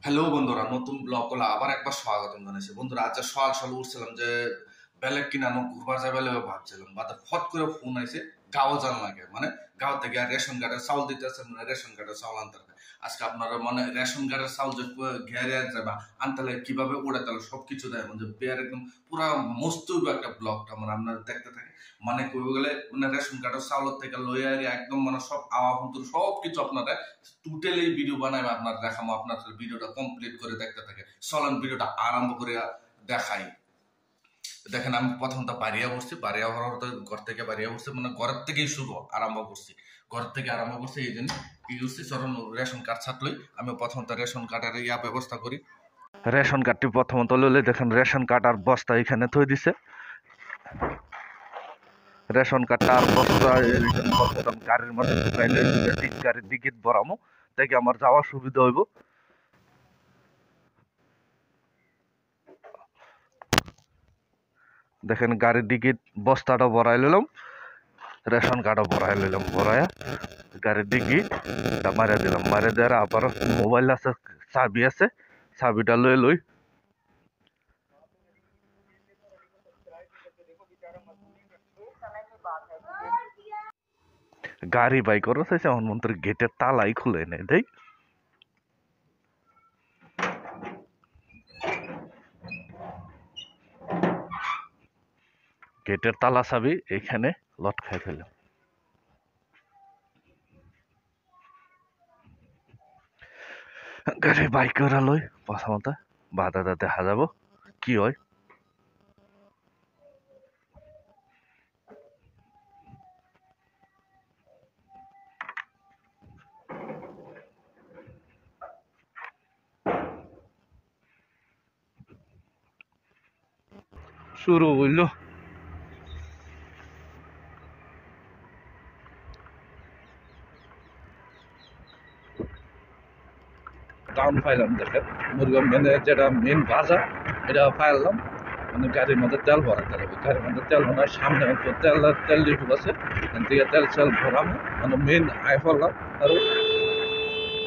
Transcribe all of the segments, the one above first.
Hello বন্ধুরা, নতুন blog হলো আবার একবার স্বাগতম জানাইছি। বন্ধুরা, আজ সকাল সকাল উঠছিলাম যে বেলেগ কিনানো ঘুরবার যাবে ভাবছিলাম, বাদে ফট করে ফোন আইছে গাঁও জান লাগে, মানে গাঁও থেকে রেশন কার্ডের চাউল দিতেছে, মানে রেশন কার্ডের চাউল আনতে হবে। আজকে আপনারা মানে রেশন কার্ডের চাউল যে ঘেরে যাবা আনতে লাগে কিভাবে উড়ে তাহলে সবকিছু দেয়, মানে বেয়ার একদম পুরা মস্ত একটা ব্লগটা মানে আপনারা দেখতে থাকে। মানে কই গেলে মানে রেশন কার্ডের চাউলের থেকে লইয়া একদম মানে সব আওয়া ভুতুর সবকিছু আপনারা টোটালি ভিডিও বানাই আপনার দেখাবো। আপনার ভিডিওটা কমপ্লিট করে দেখতে থাকে, চলেন ভিডিওটা আরম্ভ করে দেখাই। দেখেন, আমি প্রথমত বাড়িয়া বসছি, বাড়িয়া হওয়ার ঘর থেকে বাড়িয়া বসছি, মানে ঘরের থেকেই শুরু আরম্ভ করছি, ঘর থেকে আরম্ভ করছি। এই জন্য কি করছি, চরণ রেশন কার্ড ছাড়লই আমি প্রথমত রেশন কার্ডের ব্যবস্থা করি। রেশন কার্ডটি প্রথমত লইলে দেখেন রেশন কার্ড আর বস্তা এখানে থই দিছে। রেশন কার্ডটা আর বস্তা গাড়ির মধ্যে গাড়ির দিকে ভরামো, তাকে আমার যাওয়ার সুবিধা হইব। দেখেন গাড়ির দিকে বস্তাটা ভরাই লইলাম, রেশন কার্ডও ভরাই লইলাম, ভরাইয়া গাড়ির দিকে মারা দিলাম, মারা দেওয়ার আবার মোবাইল আছে, চাবি আছে, চাবিটা লই গাড়ি বাই করো চাইছে এখন মন্ত্রী গেটের তালাই খুলে নেই দেই। গেটের তালা চাবি এখানে লটকাই ফেললাম। গাড়ি বাইক করে লই প্রথমত বাধাটা দেখা যাব কি হয়। শুরু হইল, টাউন পাইলাম। দেখেন মুরগাম মেনে যেটা মেন বাজার এটা পাইলাম, মানে গাড়ির মধ্যে তেল ভরাতে হবে। গাড়ির মধ্যে তেল ভরার সামনে একটু তেল ডিপু আছে, এখান থেকে তেল ভরাবো, মানে মেন আয় ফেললাম। আর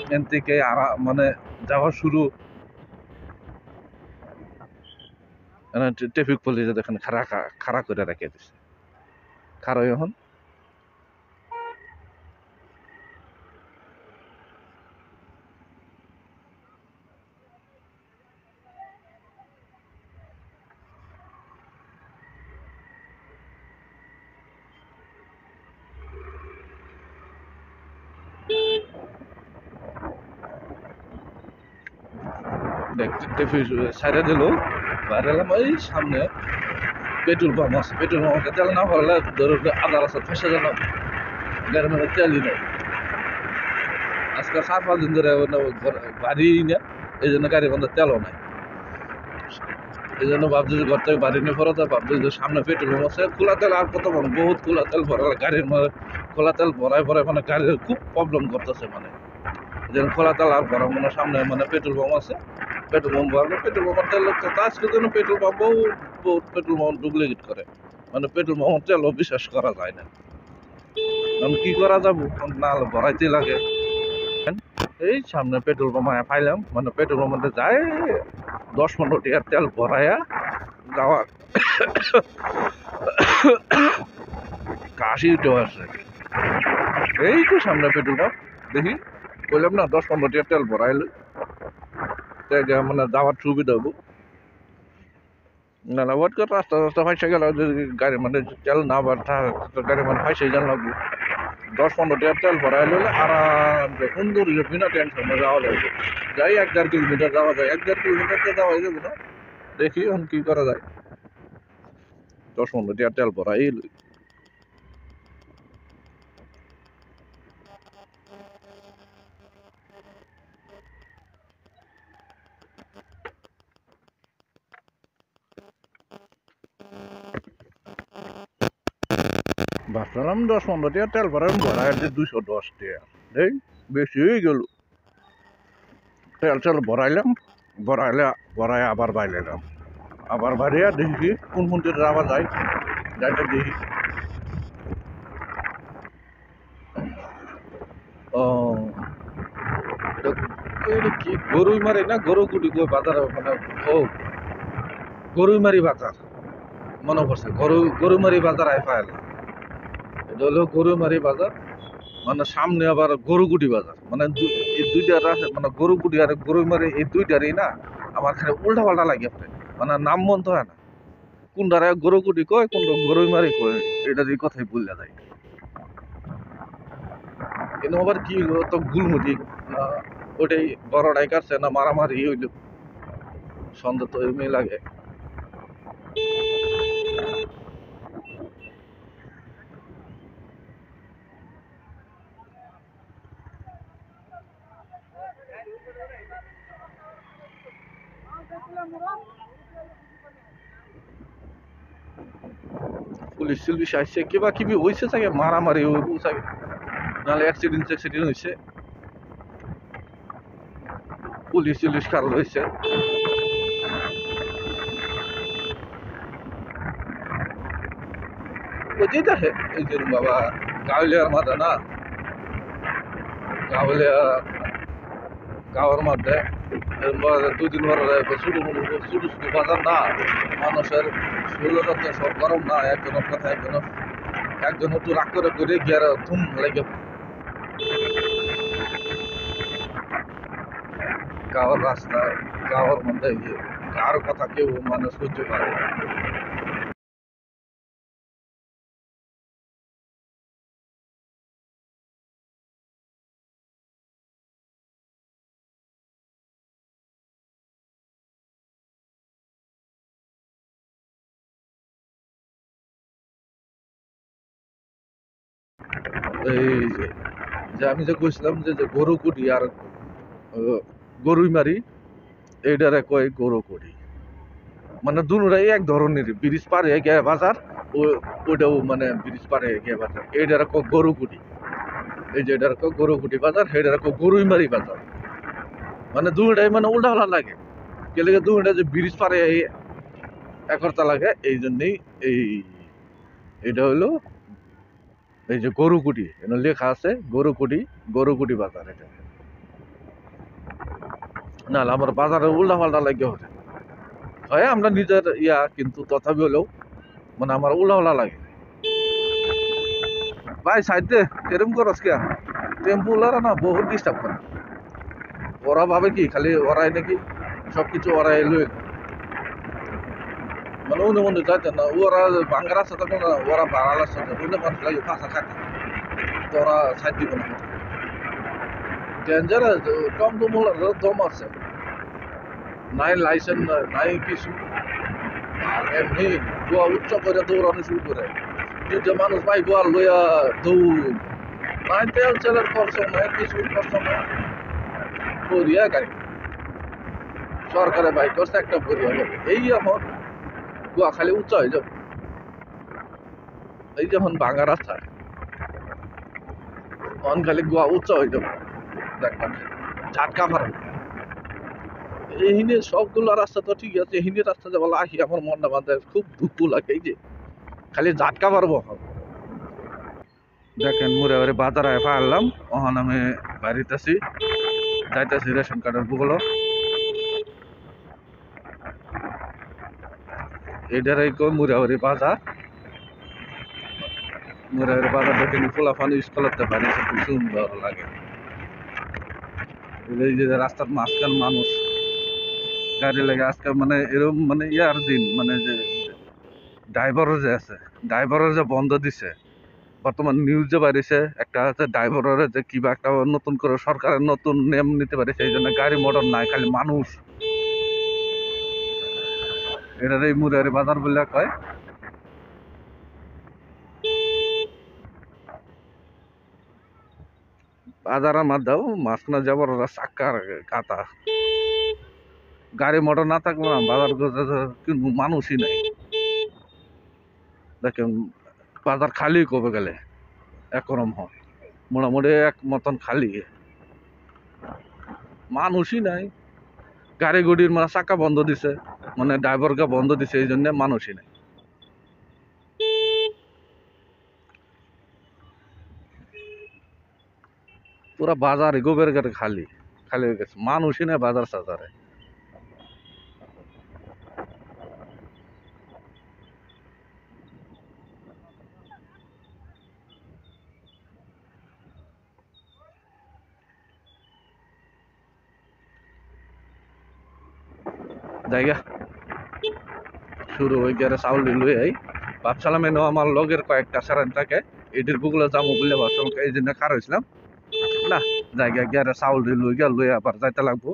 এখান থেকে মানে যাওয়া শুরু। ট্রাফিক পুলিশে দেখেন খাড়া করে রেখে দিচ্ছে, খাড়া এখন ট্রাফিক সাইডে দিল। বাইরে এলাম, ওই সামনে পেট্রোল পাম্প আছে, পেট্রোল পাম্পে তেল না ভরলে ধরো আধা রাস্তা ফেসে গেল, গাড়ির মধ্যে তেলই নেই। আজকে 4-5 দিন ধরে বাড়ি না, এই জন্য গাড়ির মধ্যে তেলও নাই। এই জন্য ভাবছি যে ঘর থেকে বাড়ি নিয়ে ফেরত ভাবছি যে সামনে পেট্রোল পাম্প আছে, খোলা তেল আর কত বড় বহুত খোলা তেল ভরালে গাড়ির মধ্যে খোলা তেল ভরায় মানে গাড়ির খুব প্রবলেম করতেছে। মানে যেন খোলা তেল আর ভরা মানে সামনে মানে পেট্রোল পাম্প আছে, পেট্রোল পাম্প ভরলে পেট্রোল পাম্পের তেল তো আজকের জন্য পেট্রোল পাম্প বহুত পেট্রোল পাম্প ডুপ্লিকেট করে, মানে পেট্রোল পাম্প তেলও বিশ্বাস করা যায় না। আমি কি করা যাবো, না ভরাইতে লাগে। এই সামনে পেট্রোল পাম্প পাইলাম, মানে পেট্রোল পাম্পে যায় 10-15 টাকার তেল ভরাইয়া যাওয়া কাশি উঠে আসে। এই তো সামনে পেট্রোল পাম্প, দেখি বললাম না 10-15 টাকার তেল ভরাইলে মানে যাওয়ার সুবিধা হবো। না ওয়াট করে রাস্তা ফাইসে গেল, গাড়ি মানে তেল না গাড়ি মানে ফাইসে যান লাগবো। 10-15 টাকার তেল ভরাই লইলে আরাম সুন্দর বিনা টেনশনে যাওয়া লাগবে। যাই 1-1.5 কিলোমিটার যাওয়া যায়, 1-1.5 কিলোমিটার তো যাওয়া যাবে না। দেখি এখন কি করা যায়, 10-15 টাকার তেল ভরাই লই। ভাবছিলাম 10-15 টাকার তেল ভরাই 210 টাকা, এই বেশি হয়ে গেল। তেল ভরাইলাম, ভরাই আবার বাইলাম, আবার বাড়িয়া দেখি কোন দিকে যাওয়া যায়, যাইতে দেখি এটা কি গরুইমারি না গরুগুটি কই বাজার মানে ও গরুইমারি বাজার মনে পড়ছে গরুমারি বাজার আই ফাইল এটা হলো গরুমারি বাজার মানে সামনে আবার গরুগুটি বাজার মানে এই দুইটা মানে গরুগুটি আর গরুমারি এই দুইটারই না আমার খালি উল্টা পাল্টা লাগে মানে নাম মন্ত হয় না কোনটারে গরুগুটি কয় কোনটা গরুমারি কয় এটা দিয়ে কথাই বললে যায় কিন্তু আবার কি হইলো তো গুলমুটি ওটাই বড়টাই কাটছে না মারামারি হইল সন্দেহ তো এমনি লাগে পুলিশ টুলিশ আসছে কিবা কিবি হয়েছে চাগে মারামারি হইব চাগে নাহলে অ্যাক্সিডেন্ট হয়েছে পুলিশ টুলিশ কারো হয়েছে ওই দেখে এই যে বাবা গাঁৱলীয়ার মাঝে না গাঁৱলীয়া গাঁৱৰ মধ্যে দুদিন ছোটো ছোটো বাজার না মানুষের শরীরতে সব গরম না একজনের কথা একজন একটু রাগ করে গিয়ে ধুম লেগে গাঁৱৰ রাস্তায় গাঁৱর মধ্যে কার কথা কেউ মানে সহ্য করে না এই যে আমি যে কইছিলাম যে গরুকুটি আর গরুইমারি এইটারে কয় গরুকুটি মানে দুটাই এক ধরনের ব্রিজ পারে গিয়ে বাজার ওইটাও মানে ব্রিজ পারে গিয়ে বাজার এইটারে কয় গরুকুটি এই যে এটার কয় গরুকুটি বাজার সেইটারে কয় গরুইমারি বাজার মানে দুটাই মানে উল্টা পাল্টা লাগে গেলে দুটা যে ব্রিজ পারে একরতা লাগে এই জন্যই এইটা হলো এই যে গরুকুটি এখানে লেখা আছে গরুকুটি বাজার এটা না আমার বাজারে উল্টা পাল্টা লাগে হচ্ছে হয় আমরা নিজের কিন্তু তথাপি হলেও মানে আমার উল্টা পাল্টা লাগে ভাই সাইড দে এরকম করস কে টেম্পুলারা না বহুত ডিস্টার্ব করে ওরা ভাবে কি খালি ওরাই নাকি সবকিছু ওরাই লই মানে উনি মনে যাইতে না ওরা বাঙ্গার আছে তখন ওরা বাড়ালার সাথে বুঝলে মানুষ লাগে ফাঁসা খাতে তো ওরা সাইড দিব না ডেঞ্জারাস কম দম আছে নাই লাইসেন্স নাই কিছু আর এমনি গোয়া উচ্চ করে দৌড়ানো শুরু করে দুইটা মানুষ ভাই গোয়া লইয়া দৌড় নাই তেল চেলের খরচ নাই কিছু খরচ নাই ভরিয়া গাড়ি সরকারে বাইক করছে একটা ভরিয়া যাবে এই এখন গোয়া খালি উচ্চ হয়ে যাবে এই যখন ভাঙা রাস্তায় তখন খালি গোয়া উচ্চ হয়ে যাবে দেখবেন ঝাটকা মারে এইহিনে সবগুলো রাস্তা তো ঠিক আছে এইহিনে রাস্তা যে বলা আহি আমার মনটা বাঁধে খুব দুঃখ লাগে এই যে খালি ঝাটকা পারবো দেখেন মুড়ে বাজারে আনলাম ওখানে আমি বাড়িতেছি যাইতেছি রেশন কার্ডের বুকলো এটারই কই মুড়াবাড়ি বাজার দেখে ফুলাফানি স্কুলতে বাড়িছে খুব সুন্দর লাগে এই যে রাস্তার মাঝখান মানুষ গাড়ি লাগে আজকে মানে এরকম মানে ইয়ার দিন মানে যে ড্রাইভারও যে আছে ড্রাইভারও যে বন্ধ দিছে বর্তমান নিউজ যে বাড়িছে একটা হচ্ছে ড্রাইভারের যে কিবা একটা নতুন করে সরকারের নতুন নিয়ম নিতে পারে সেই জন্য গাড়ি মোটর নাই খালি মানুষ এটার এই মুরারি বাজার বলে কয় বাজারের মধ্যেও মাঝখানে যাবার চাক্কার কাতা গাড়ি মোটর না থাকলে না বাজার কিন্তু মানুষই নাই দেখেন বাজার খালি কবে গেলে একরম হয় মোটামুটি এক মতন খালি মানুষই নাই গাড়ি গুড়ির মানে চাকা বন্ধ দিছে মানে ড্রাইভারকে বন্ধ দিছে এই জন্য মানুষই নাই পুরা বাজার গোবের গাড়ি খালি খালি হয়ে গেছে, মানুষই না বাজার সাজারে। জায়গা শুরু হয়ে গেলে চাউল লই আই ভাবছিলাম এনে আমার লগের কয়েকটা সারান থাকে এদের বুগুলো যাবো বলে ভাবছিলাম, এই জন্য কার হয়েছিলাম না জায়গা গিয়ে চাউল লই গিয়া লই আবার যাইতে লাগবো।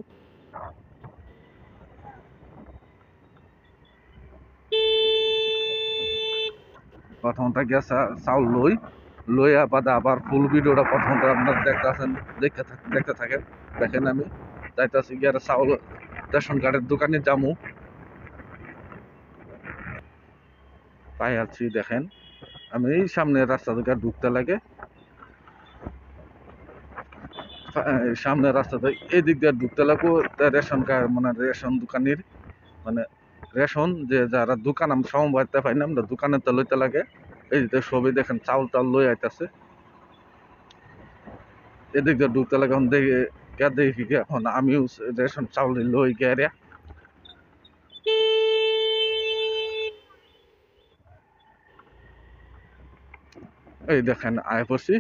প্রথমটা গিয়া চাউল লই আবার ফুল ভিডিওটা প্রথমটা আপনার দেখতেছেন, দেখতে থাকেন। দেখেন আমি যাইতেছি গিয়ে চাউল রেশন কার্ডের দোকানে যাবো, পাই আছি। দেখেন আমি এই সামনের রাস্তা থেকে ঢুকতে লাগে, সামনের রাস্তাতে এই দিক দিয়ে ঢুকতে লাগবো। রেশন কার্ড মানে রেশন দোকানের মানে রেশন যে যারা দোকান আমি সমবাইতে পাই না, আমরা দোকানে তো লইতে লাগে। এই যে সবই দেখেন চাউল টাউল লই আইতাছে, এদিক দিয়ে ঢুকতে লাগে। এখন দেখি এখন আমিও রেশন চাউল লই গিয়ে এই দেখেন আয় পড়ছি।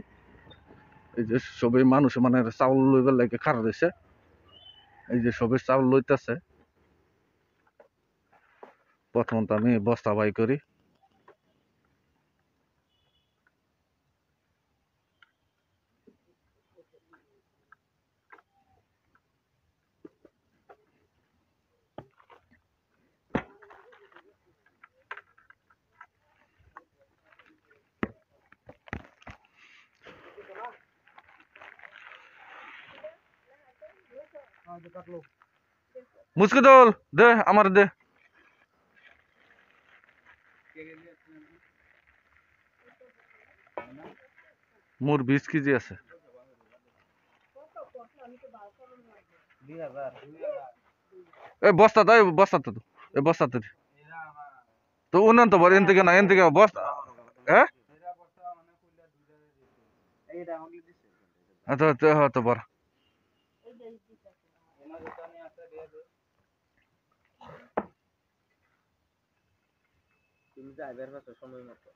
এই যে সবই মানুষ মানে চাউল লইবার লাগে খারাপ দিছে, এই যে সবই চাউল লইতেছে। প্রথমত আমি বস্তা বাই করি, মুসকি দল দে আমার দে। মোর 20 কেজি আছে। এই বস্তাটা এই বস্তাতে তো উন্নন্ত বড় এন থেকে না এন থেকে বস্তা হ্যাঁ তো হতো বড় সময় মতো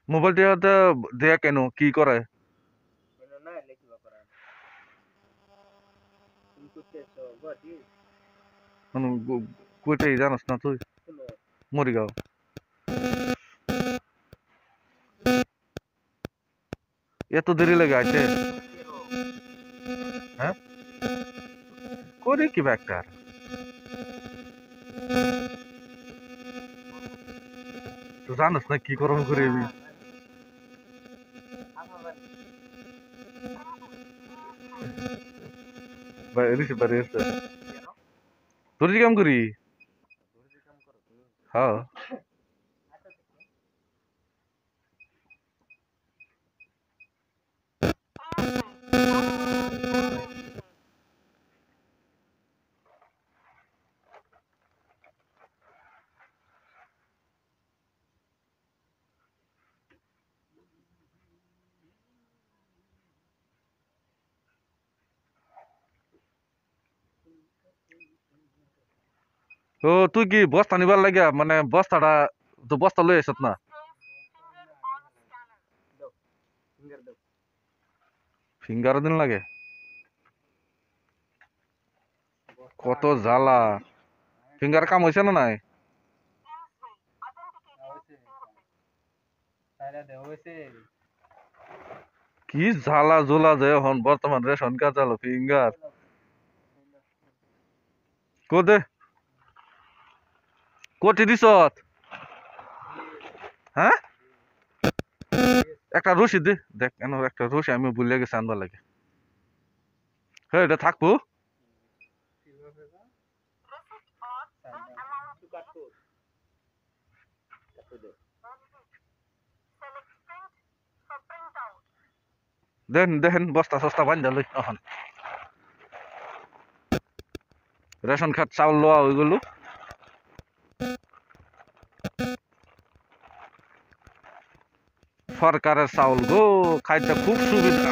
মোবাইলটা দেয়া কেন কি করে কইটাই জানাস না তুই মরিগাঁও এত দেরি লাগে আইতে হ্যাঁ করে কি একটা তো জানাস না কি করম করে আমি তোর কাম করি হ্যাঁ ও তুই কি বস্তা নিবার লাগিয়া মানে বস্তাটা তো বস্তা লই আসত না ফিঙ্গার দিন লাগে কত জ্বালা ফিঙ্গার কাম হয়েছে না নাই কি জ্বালা জোলা যে এখন বর্তমান রেশন কার্ড চালো ফিঙ্গার কোদে কোটি দিছত হ্যাঁ একটা রশি দে দেখ কেন একটা রশি আমি ভুলে গেছি আনবার লাগে হ্যাঁ এটা থাকবো দেখেন বস্তা সস্তা বান্ধা লই এখন রেশন কার্ড চাউল লওয়া হয়ে গেল সরকারের চাউল গো খাইতে খুব সুবিধা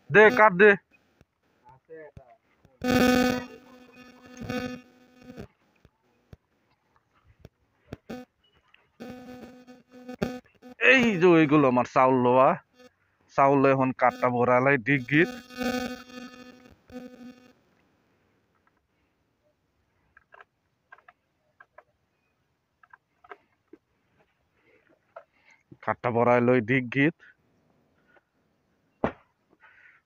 দে কাট দে এই যে ওইগুলো আমার চাউল লওয়া চাউল এখন কাঠটা ভরালাই ডিগ্গিত কাঠটা ভরাই লই ডিগ্গিত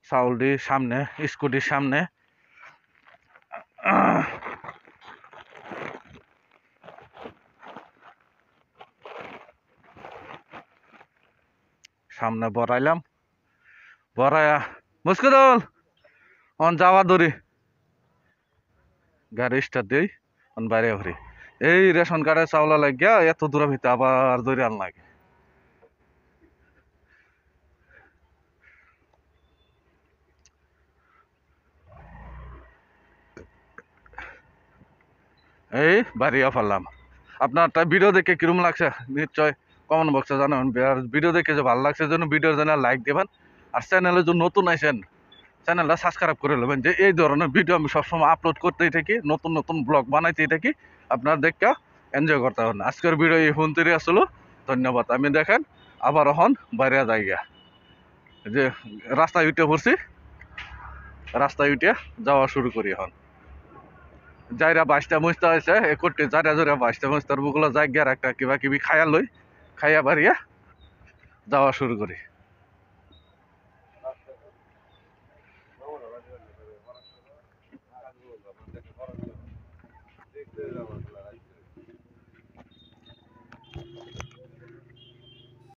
চাউলটি সামনে স্কুটির সামনে সামনে বড়াইলাম বড়াইয়া মুস্কুদল অন যাওয়া ধরি গাড়ি স্টার্ট দিই অন বাইরে হরি এই রেশন কার্ডের চাউলা লাগিয়া এত দূরের ভিতরে আবার ধরে আন লাগে এই বাড়িয়া ফেললাম আপনার ভিডিও দেখে কিরম লাগছে নিশ্চয় কমেন্ট বক্সে জানাবেন আর ভিডিও দেখে যে ভালো লাগছে জন্য ভিডিওর জন্য লাইক দেবেন আর চ্যানেলে যদি নতুন আইসেন চ্যানেলটা সাবস্ক্রাইব করে নেবেন যে এই ধরনের ভিডিও আমি সবসময় আপলোড করতেই থাকি নতুন নতুন ব্লগ বানাইতেই থাকি আপনার দেখে এনজয় করতে হন আজকের ভিডিও এই ফোন তৈরি আসলো ধন্যবাদ আমি দেখেন আবার হন বাইরে যাইগা যে রাস্তায় উঠে পড়ছি রাস্তায় উঠে যাওয়া শুরু করি এখন যাইরা বাইশটা মুছতে হয়েছে এ করতে যারা যারা বাইশটা মুছতার বুগুলো জায়গার একটা কিবা কিবি খাইয়া লই খাইয়া বাড়িয়া যাওয়া শুরু করি দেখতে